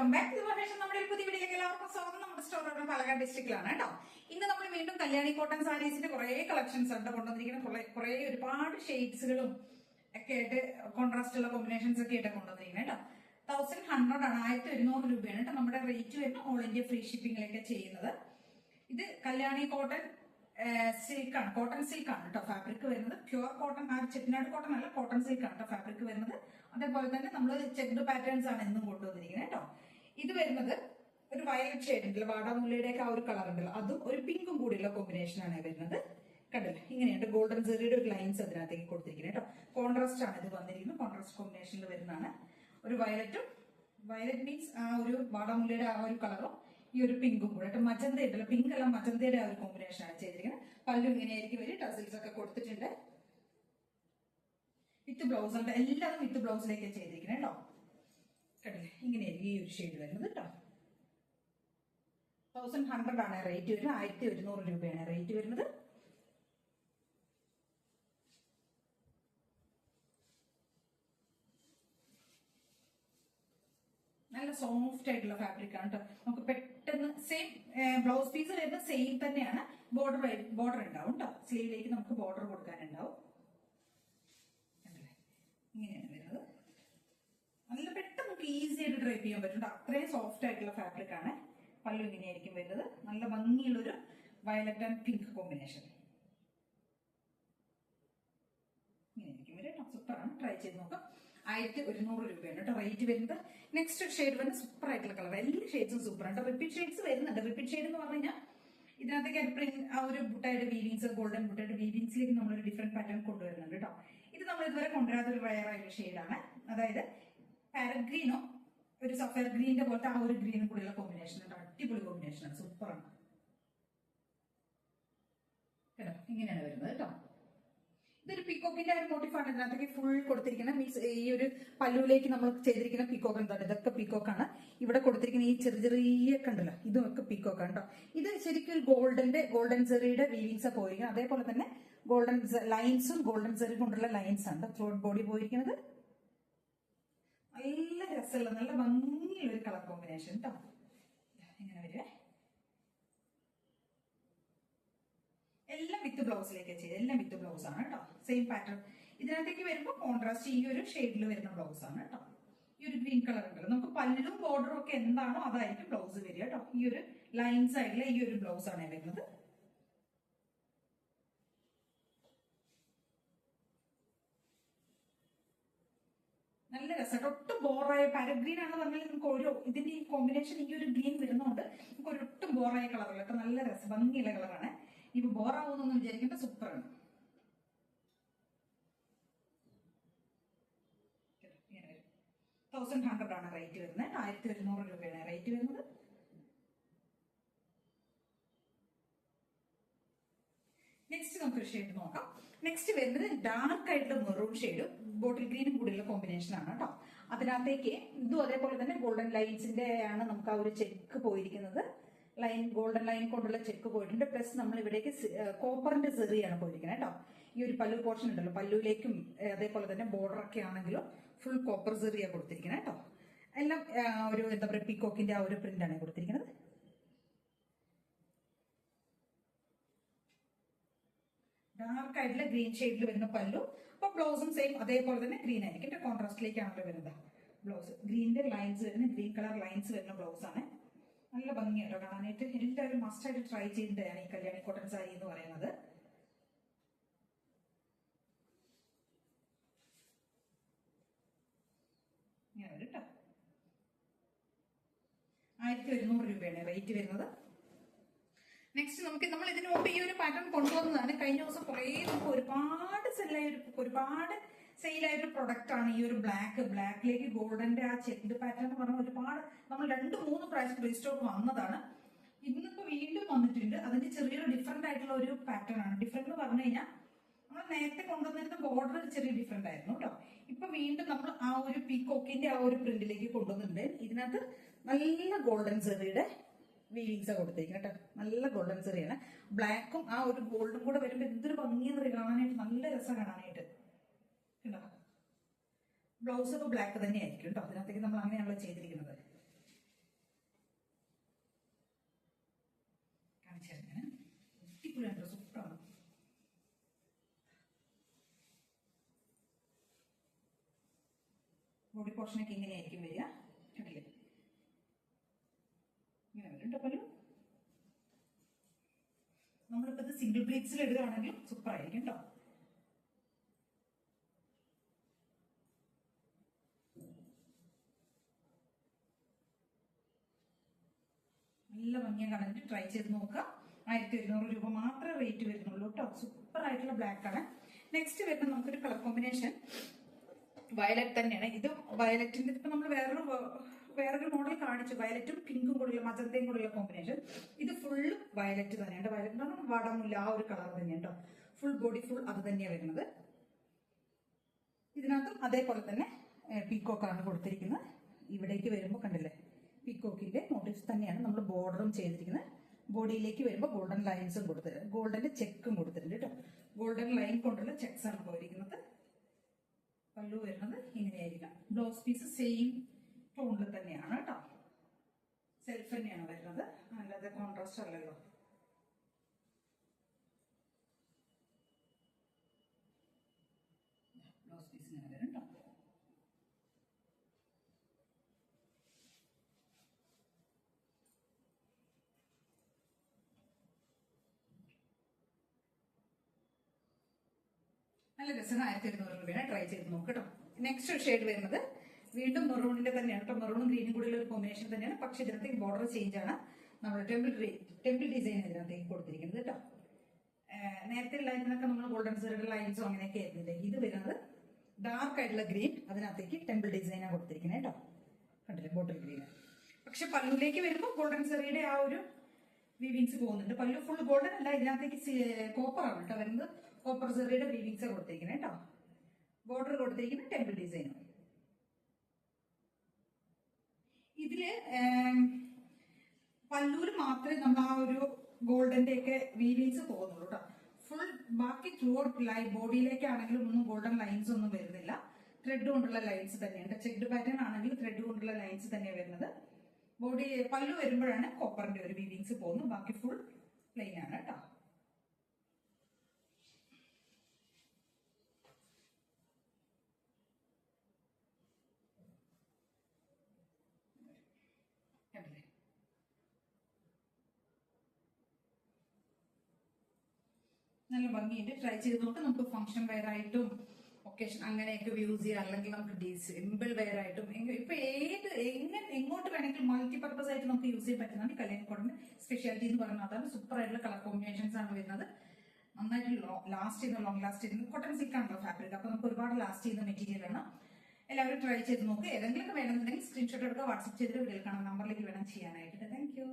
Welcome back to Mahesh. നമ്മുടെ ഒരു പുതിയ വീഡിയോയിലേക്ക് എല്ലാവർക്കും സ്വാഗതം. നമ്മുടെ സ്റ്റോർ പാലക്കാട് ഡിസ്ട്രിക്റ്റിലാണ് കേട്ടോ. ഇന്ന് നമ്മൾ വീണ്ടും കല്യാണി കോട്ടൺ സാരീസിന്റെ കുറെ കളക്ഷൻസ് ഉണ്ട് കൊണ്ടുവന്നിരിക്കുന്ന. കുറെ ഒരുപാട് ഷെയ്ഡ്സുകളും ഒക്കെ ആയിട്ട് കോൺട്രാസ്റ്റ് ഉള്ള കോമ്പിനേഷൻസ് ഒക്കെ ആയിട്ട് കൊണ്ടുവന്നിരിക്കുന്നത് കേട്ടോ. 1100 ആണ്, 1100 രൂപയാണ് കേട്ടോ നമ്മുടെ റേറ്റ് വരുന്ന. ഓൾ ഇന്ത്യ ഫ്രീ ഷിപ്പിംഗിലൊക്കെ ചെയ്യുന്നത്. ഇത് കല്യാണി കോട്ടൺ സിൽക്കാണ്, കോട്ടൺ സിൽക്കാണ് കേട്ടോ ഫാബ്രിക് വരുന്നത്. പ്യുവർ കോട്ടൺ, ചെട്ടിനാട് കോട്ടൺ അല്ല, കോട്ടൺ സിൽക്കാണ് കേട്ടോ ഫാബ്രിക് വരുന്നത്. അതേപോലെ തന്നെ നമ്മൾ ചെക്ക്ഡ് പാറ്റേൺസ് ആണ് എന്നും കൊണ്ടുവന്നിരിക്കുന്നത് കേട്ടോ. ഇത് വരുന്നത് ഒരു വയലറ്റ് ഷെയ്ഡ് ഉണ്ടല്ലോ, വാടാമുല്ലയുടെ ഒക്കെ ആ ഒരു കളർ ഉണ്ടല്ലോ, അതും ഒരു പിങ്കും കൂടിയുള്ള കോമ്പിനേഷൻ ആണ് വരുന്നത്. കണ്ടില്ല, ഇങ്ങനെയുണ്ട് ഗോൾഡൻ സെറിയുടെ ഒരു ലൈൻസ് അതിനകത്തേക്ക് കൊടുത്തിരിക്കുന്നത് കേട്ടോ. കോൺട്രാസ്റ്റ് ആണ് ഇത് വന്നിരിക്കുന്നത്, കോൺട്രാസ്റ്റ് കോമ്പിനേഷനിൽ വരുന്നതാണ്. ഒരു വയലറ്റും, വയലറ്റ് മീൻസ് ആ ഒരു വാടാമുല്ലയുടെ ആ ഒരു കളറും ഈ ഒരു പിങ്കും കൂടെ കേട്ടോ. മജന്ത ഉണ്ടല്ലോ, പിങ്ക് അല്ല മജന്തയുടെ ആ ഒരു കോമ്പിനേഷൻ ആണ് ചെയ്തിരിക്കുന്നത്. പല്ലു ഇങ്ങനെയായിരിക്കും വരും, ടസിൽസ് ഒക്കെ കൊടുത്തിട്ടുണ്ട്. വിത്ത് ബ്ലൗസ് ഉണ്ട്, എല്ലാതും വിത്ത് ബ്ലൗസിലേക്ക് ചെയ്തിരിക്കുന്നത് കേട്ടോ. കണ്ടില്ലേ, ഇങ്ങനെയായിരിക്കും ഈ ഒരു ഷെയ്ഡ് വരുന്നത് കേട്ടോ. 1100 ആണ് റേറ്റ് വരുന്നത്, 1100 രൂപയാണ് റേറ്റ് വരുന്നത്. നല്ല സോഫ്റ്റ് ആയിട്ടുള്ള ഫാബ്രിക് ആണ് കേട്ടോ. നമുക്ക് പെട്ടെന്ന് സെയിം ബ്ലൗസ് പീസ് വരുന്ന സെയിം തന്നെയാണ്. ബോർഡർ ഉണ്ടാവും കേട്ടോ, സ്ലീവിലേക്ക് നമുക്ക് ബോർഡർ കൊടുക്കാനുണ്ടാവും. ഇങ്ങനെയാണ് വരുന്നത്. നല്ല പെട്ടെന്ന് നമുക്ക് ഈസി ആയിട്ട് ഡ്രൈപ്പ് ചെയ്യാൻ പറ്റും. അത്രയും സോഫ്റ്റ് ആയിട്ടുള്ള ഫാബ്രിക് ആണ്. പല്ലു ഇങ്ങനെയായിരിക്കും വരുന്നത്. നല്ല ഭംഗിയുള്ളൊരു വയലറ്റ് ആൻഡ് പിങ്ക് കോമ്പിനേഷൻ ഇങ്ങനെയായിരിക്കും വരും കേട്ടോ. സൂപ്പറാണ്, ട്രൈ ചെയ്ത് നോക്കാം. 1100 രൂപയാണ് കേട്ടോ റേറ്റ് വരുന്നത്. നെക്സ്റ്റ് ഷെയ്ഡ് വരുന്നത് സൂപ്പർ ആയിട്ടുള്ള കളർ, എല്ലാ ഷെയ്ഡ്സും സൂപ്പർ ആണ്. റിപ്പീറ്റ് ഷെയ്ഡ്സ് വരുന്നുണ്ട്. റിപ്പീറ്റ് ഷെയ്ഡ് എന്ന് പറഞ്ഞു കഴിഞ്ഞാൽ ഇതിനകത്തേക്ക് ആ ഒരു ബുട്ടായിട്ട് വീവിങ്സ്, ഗോൾഡൻ ബുട്ടായിട്ട് വീവിങ്സിലേക്ക് നമ്മളൊരു ഡിഫറെന്റ് പാറ്റേൺ കൊണ്ടുവരുന്നുണ്ട് കേട്ടോ. ഇത് നമ്മൾ ഇതുവരെ കൊണ്ടുവരാത്ത ഒരു റയർ ആയിട്ടുള്ള ഷെയ്ഡാണ്. അതായത് പാരറ്റ് ഗ്രീനോ ഒരു സഫയർ ഗ്രീനിന്റെ പോലത്തെ ആ ഒരു ഗ്രീനും കൂടിയുള്ള കോമ്പിനേഷൻ കേട്ടോ. അടിപൊളി കോമ്പിനേഷൻ ആണ്, സൂപ്പറാണ് കേട്ടോ. ഇങ്ങനെയാണ് വരുന്നത് കേട്ടോ. ഇതൊരു പീക്കോക്കിന്റെ ഒരു മോട്ടിഫാണ് ഇതിനകത്തേക്ക് ഫുൾ കൊടുത്തിരിക്കുന്നത്. മീൻസ് ഈ ഒരു പല്ലുവിലേക്ക് നമ്മൾ ചെയ്തിരിക്കുന്ന പീക്കോക്ക് എന്താണ്, ഇതൊക്കെ പീക്കോക്കാണ്. ഇവിടെ കൊടുത്തിരിക്കുന്ന ഈ ചെറിയ ചെറിയ കണ്ടല്ലോ, ഇതൊക്കെ പീക്കോക്കാണ് കേട്ടോ. ഇത് ശരിക്കും ഗോൾഡൻ സെറിയുടെ വീവിങ്സ് പോയിരിക്കുന്നത്. അതേപോലെ തന്നെ ഗോൾഡൻ ലൈൻസും ഗോൾഡൻ സെറി കൊണ്ടുള്ള ലൈൻസ് ആണ് ത്രോട്ട് ബോഡി പോയിരിക്കുന്നത്. നല്ല രസമുള്ള നല്ല ഭംഗിയുള്ള ഒരു കളർ കോമ്പിനേഷൻ കേട്ടോ. ഇങ്ങനെ വരുവേ, എല്ലാം വിത്ത് ബ്ലൗസിലേക്ക് ചെയ്ത്, എല്ലാം വിത്ത് ബ്ലൗസ് ആണ് കേട്ടോ. സെയിം പാറ്റേൺ ഇതിനകത്തേക്ക് വരുമ്പോൾ കോൺട്രാസ്റ്റ് ഈ ഒരു ഷെയ്ഡിൽ വരുന്ന ബ്ലൗസ് ആണ് കേട്ടോ. ഈ ഒരു ഗ്രീൻ കളർ ഉണ്ടല്ലോ, നമുക്ക് പല്ലും ബോർഡറും ഒക്കെ എന്താണോ അതായിരിക്കും ബ്ലൗസ് വരിക കേട്ടോ. ഈ ഒരു ലൈൻസ് ആയിട്ടുള്ള ഈ ഒരു ബ്ലൗസ് ആണ് വരുന്നത്. നല്ല രസമായിട്ട് ഒട്ടും ബോറായ പാരഗ്രീൻ ആണ് പറഞ്ഞാൽ നമുക്ക് ഓരോ ഇതിന്റെ ഈ കോമ്പിനേഷൻ ഈ ഒരു ഗ്രീൻ വരുന്നതുകൊണ്ട് നമുക്ക് ഒരൊട്ടും ബോറായ കളറിലൊക്കെ നല്ല രസം ഭംഗിയുള്ള കളറാണ്. ഇപ്പൊ ബോറാവുന്നൊന്നും വിചാരിക്കേണ്ട, സൂപ്പറാണ്. 1100 ആണ് റേറ്റ് വരുന്നത്. 1100 രൂപയാണ് റേറ്റ് വരുന്നത്. നെക്സ്റ്റ് നമുക്കൊരു ഷെയ്ഡ് നോക്കാം. നെക്സ്റ്റ് വരുന്നത് ഡാർക്ക് ആയിട്ടുള്ള മെറൂൺ ഷെയ്ഡും ബോട്ടിൽ ഗ്രീനും കൂടിയുള്ള കോമ്പിനേഷൻ ആണ് കേട്ടോ. അതിനകത്തേക്ക് ഇതും അതേപോലെ തന്നെ ഗോൾഡൻ ലൈൻസിന്റെ ആണ് നമുക്ക് ആ ഒരു ചെക്ക് പോയിരിക്കുന്നത്. ഗോൾഡൻ ലൈൻ കൊണ്ടുള്ള ചെക്ക് പോയിട്ടുണ്ട്. പ്ലസ് നമ്മൾ ഇവിടേക്ക് കോപ്പറിന്റെ സെറിയാണ് പോയിരിക്കുന്നത് കേട്ടോ. ഈ ഒരു പല്ലു പോർഷൻ ഉണ്ടല്ലോ, പല്ലുവിലേക്കും അതേപോലെ തന്നെ ബോർഡർ ഒക്കെ ആണെങ്കിലും ഫുൾ കോപ്പർ സെറിയ കൊടുത്തിരിക്കുന്നത് കേട്ടോ. എല്ലാം ഒരു എന്താ പറയുക പീക്കോക്കിന്റെ ആ ഒരു പ്രിന്റ് ആണ് കൊടുത്തിരിക്കുന്നത്. ഡാർക്ക് ആയിട്ടുള്ള ഗ്രീൻ ഷെയ്ഡിൽ വരുന്ന പല്ലു. അപ്പൊ ബ്ലൗസും സെയിം അതേപോലെ തന്നെ ഗ്രീൻ ആയിരിക്കും. കോൺട്രാസ്റ്റിലേക്കാണല്ലോ വരുന്നത് ബ്ലൗസ്. ഗ്രീനിന്റെ ലൈൻസ് വരുന്ന ഗ്രീൻ കളർ ലൈൻസ് വരുന്ന ബ്ലൗസ് ആണ്. നല്ല ഭംഗിയായിട്ടോ കാണാനായിട്ട്. എല്ലാവരും മസ്റ്റായിട്ട് ട്രൈ ചെയ്തിട്ടാണ് ഈ കല്യാണി കോട്ടൺ സാരി എന്ന് പറയുന്നത്. ഇങ്ങനെ വരും കേട്ടോ. 1100 രൂപയാണ് റേറ്റ് വരുന്നത്. നെക്സ്റ്റ് നമ്മൾ ഇതിനു മുമ്പ് ഈ ഒരു പാറ്റേൺ കൊണ്ടുവന്നതാണ്. കഴിഞ്ഞ ദിവസം നമുക്ക് ഒരുപാട് സെയിലായ ഒരു പ്രൊഡക്റ്റ് ആണ് ഈ ഒരു ബ്ലാക്കിലേക്ക് ഗോൾഡന്റെ ആ ചെക്ക്ഡ് പാറ്റേൺ എന്ന് പറഞ്ഞാൽ ഒരുപാട് നമ്മൾ 2-3 പ്രാവശ്യം റീസ്റ്റോക്ക് വന്നതാണ്. ഇന്നിപ്പോ വീണ്ടും വന്നിട്ടുണ്ട്. അതിന്റെ ചെറിയൊരു ഡിഫറെന്റ് ആയിട്ടുള്ള ഒരു പാറ്റേൺ ആണ്. ഡിഫറെന്റ് എന്ന് പറഞ്ഞു കഴിഞ്ഞാൽ നമ്മൾ നേരത്തെ കൊണ്ടുവന്നിരുന്ന ബോർഡർ ചെറിയ ഡിഫറെന്റ് ആയിരുന്നു കേട്ടോ. ഇപ്പൊ വീണ്ടും നമ്മൾ ആ ഒരു പീക്കോക്കിന്റെ ആ ഒരു പ്രിന്റിലേക്ക് കൊണ്ടുവന്നിട്ടുണ്ട്. ഇതിനകത്ത് നല്ല ഗോൾഡൻ സെറിയുടെ വീവിങ്സ് കൊടുത്തിരിക്കുന്നത് കേട്ടോ. നല്ല ഗോൾഡൻ സെറിയാണ്. ബ്ലാക്കും ആ ഒരു ഗോൾഡും കൂടെ വരുമ്പോൾ എന്തൊരു ഭംഗിയെന്ന് കാണാനായിട്ട്, നല്ല രസം കാണാനായിട്ട് ബ്ലൗസ് ഒക്കെ ബ്ലാക്ക് തന്നെ ആയിരിക്കും കേട്ടോ. അതിനകത്തേക്ക് നമ്മൾ അങ്ങനെയാണല്ലോ ചെയ്തിരിക്കുന്നത്. പോർഷനൊക്കെ ഇങ്ങനെയായിരിക്കും വരിക. കണ്ടില്ലേ, ഇങ്ങനെ വരും കേട്ടോ പല്ലു. നമ്മളിപ്പോ ഇത് സിംഗിൾ പ്ലീറ്റ്സിൽ ഇടുകയാണെങ്കിൽ സൂപ്പർ ആയിരിക്കും കേട്ടോ. നല്ല ഭംഗിയെ കാണാൻ ട്രൈ ചെയ്ത് നോക്കുക. 1200 രൂപ മാത്രമേ റേറ്റ് വരുന്നുള്ളൂ കേട്ടോ. സൂപ്പർ ആയിട്ടുള്ള ബ്ലാക്ക് ആണ്. നെക്സ്റ്റ് വരുന്ന നമുക്കൊരു കളർ കോമ്പിനേഷൻ വയലറ്റ് തന്നെയാണ്. ഇത് വയലറ്റിന്റെ ഇപ്പൊ നമ്മൾ വേറൊരു മോഡൽ കാണിച്ചു, വയലറ്റും പിങ്കും കൂടെയുള്ള മജന്തയും കൂടെയുള്ള കോമ്പിനേഷൻ. ഇത് ഫുള്ള് വയലറ്റ് തന്നെയാണ്. വയലറ്റ് വടമുല്ല ആ ഒരു കളർ തന്നെയാണ് കേട്ടോ. ഫുൾ ബോഡി ഫുൾ അത് തന്നെയാണ് വരുന്നത്. ഇതിനകത്തും അതേപോലെ തന്നെ പീക്കോക്കാണ് കൊടുത്തിരിക്കുന്നത്. ഇവിടേക്ക് വരുമ്പോൾ കണ്ടില്ലേ, പീക്കോക്കിന്റെ മോട്ടീവ്സ് തന്നെയാണ് നമ്മൾ ബോർഡറും ചെയ്തിരിക്കുന്നത്. ബോഡിയിലേക്ക് വരുമ്പോൾ ഗോൾഡൻ ലൈൻസും കൊടുത്തിട്ടുണ്ട്, ഗോൾഡന്റെ ചെക്കും കൊടുത്തിട്ടുണ്ട് കേട്ടോ. ഗോൾഡൻ ലൈൻ കൊണ്ടുള്ള ചെക്സ് ആണ് പോയിരിക്കുന്നത്. പല്ലു വരുന്നത് ഇങ്ങനെയായിരിക്കും. ബ്ലൗസ് പീസ് സെയിം ടോണിൽ തന്നെയാണ് കേട്ടോ. സെൽഫ് തന്നെയാണ് വരുന്നത്, അല്ലാതെ കോൺട്രാസ്റ്റ് അല്ലല്ലോ. ബ്ലൗസ് പീസ് ഇങ്ങനെ വരും കേട്ടോ. നല്ല രസമാണ്. 1200 രൂപയാണ്. ട്രൈ ചെയ്ത് നോക്കട്ടോ. നെക്സ്റ്റ് ഷെയ്ഡ് വരുന്നത് വീണ്ടും മെറൂണിന്റെ തന്നെയാണ് കേട്ടോ. മെറൂണും ഗ്രീനും കൂടി ഒരു കോമ്പിനേഷൻ തന്നെയാണ്. പക്ഷെ ഇതിനകത്തേക്ക് ബോർഡർ ചേഞ്ച് ആണ്. നമ്മൾ ടെമ്പിൾ ഡിസൈൻ ഇതിനകത്തേക്ക് കൊടുത്തിരിക്കുന്നത് കേട്ടോ. നേരത്തെ ലൈനിനൊക്കെ നമ്മൾ ഗോൾഡൻ സെറിയുടെ ലൈൻസോ അങ്ങനെയൊക്കെ ആയിരുന്നില്ലേ. ഇത് വരുന്നത് ഡാർക്ക് ആയിട്ടുള്ള ഗ്രീൻ, അതിനകത്തേക്ക് ടെമ്പിൾ ഡിസൈനാണ് കൊടുത്തിരിക്കുന്നത് കേട്ടോ. കണ്ടില്ലേ, ബോട്ടിൽ ഗ്രീൻ. പക്ഷെ പല്ലുവിലേക്ക് വരുമ്പോൾ ഗോൾഡൻ സെറിയുടെ ആ ഒരു വീവിങ്സ് പോകുന്നുണ്ട്. പല്ലു ഫുൾ ഗോൾഡൻ അല്ല, ഇതിനകത്തേക്ക് കോപ്പർ ആണ് കേട്ടോ വരുന്നത്. കോപ്പർ സെറിയുടെ വീവിങ്സ് കൊടുത്തിരിക്കുന്നത് കേട്ടോ. ബോർഡർ കൊടുത്തിരിക്കുന്നത് ടെമ്പിൾ ഡിസൈനും. ഇതില് പല്ലൂര് മാത്രമേ നമ്മൾ ആ ഒരു ഗോൾഡന്റെ ഒക്കെ വീവിങ്സ് പോകുന്നുള്ളൂ കേട്ടോ. ഫുൾ ബാക്കി ത്രൂ ഔട്ട് ബോഡിയിലേക്കാണെങ്കിലും ഒന്നും ഗോൾഡൻ ലൈൻസ് ഒന്നും വരുന്നില്ല. ത്രെഡ് കൊണ്ടുള്ള ലൈൻസ് തന്നെയാണ്. ചെക്ഡ് പാറ്റേൺ ആണെങ്കിൽ ത്രെഡ് കൊണ്ടുള്ള ലൈൻസ് തന്നെയാണ് വരുന്നത്. ബോഡി പല്ലു വരുമ്പോഴാണ് കോപ്പറിന്റെ ഒരു വീവിങ്സ് പോകുന്നു. ബാക്കി ഫുൾ പ്ലെയിൻ ആണ് കേട്ടോ. നല്ല ഭംഗിയുണ്ട്. ട്രൈ ചെയ്ത് നോക്ക്. നമുക്ക് ഫംഗ്ഷൻ വെയർ ആയിട്ടും ഒക്കേഷൻ അങ്ങനെയൊക്കെ യൂസ് ചെയ്യാം. അല്ലെങ്കിൽ നമുക്ക് സിമ്പിൾ വെയർ ആയിട്ടും ഇപ്പൊ എങ്ങോട്ട് വേണമെങ്കിലും മൾട്ടിപർപ്പസ് ആയിട്ട് നമുക്ക് യൂസ് ചെയ്യാൻ പറ്റുന്നതാണ് കല്യാണിക്കോട്ടിന്റെ സ്പെഷ്യാലിറ്റി എന്ന് പറയുന്നത്. അതാണ് സൂപ്പർ ആയിട്ടുള്ള കളർ കോമ്പിനേഷൻസ് ആണ് വരുന്നത്. നന്നായിട്ട് ലാസ്റ്റ് ചെയ്യുന്ന ലോങ് ലാസ്റ്റ് ചെയ്യുന്ന കോട്ടൺ സിൽക്ക് ആണല്ലോ ഫാബ്രിക്. അപ്പൊ നമുക്ക് ഒരുപാട് ലാസ്റ്റ് ചെയ്യുന്ന മെറ്റീരിയൽ ആണ്. എല്ലാവരും ട്രൈ ചെയ്ത് നോക്ക്. ഏതെങ്കിലും വേണമെന്നുണ്ടെങ്കിൽ സ്ക്രീൻഷോട്ട് എടുക്കുക, വാട്സ്ആപ്പ് ചെയ്തിട്ട് വീഡിയോ കാണാൻ നമ്പറിലേക്ക് വേണം ചെയ്യാനായിട്ട്. Thank you.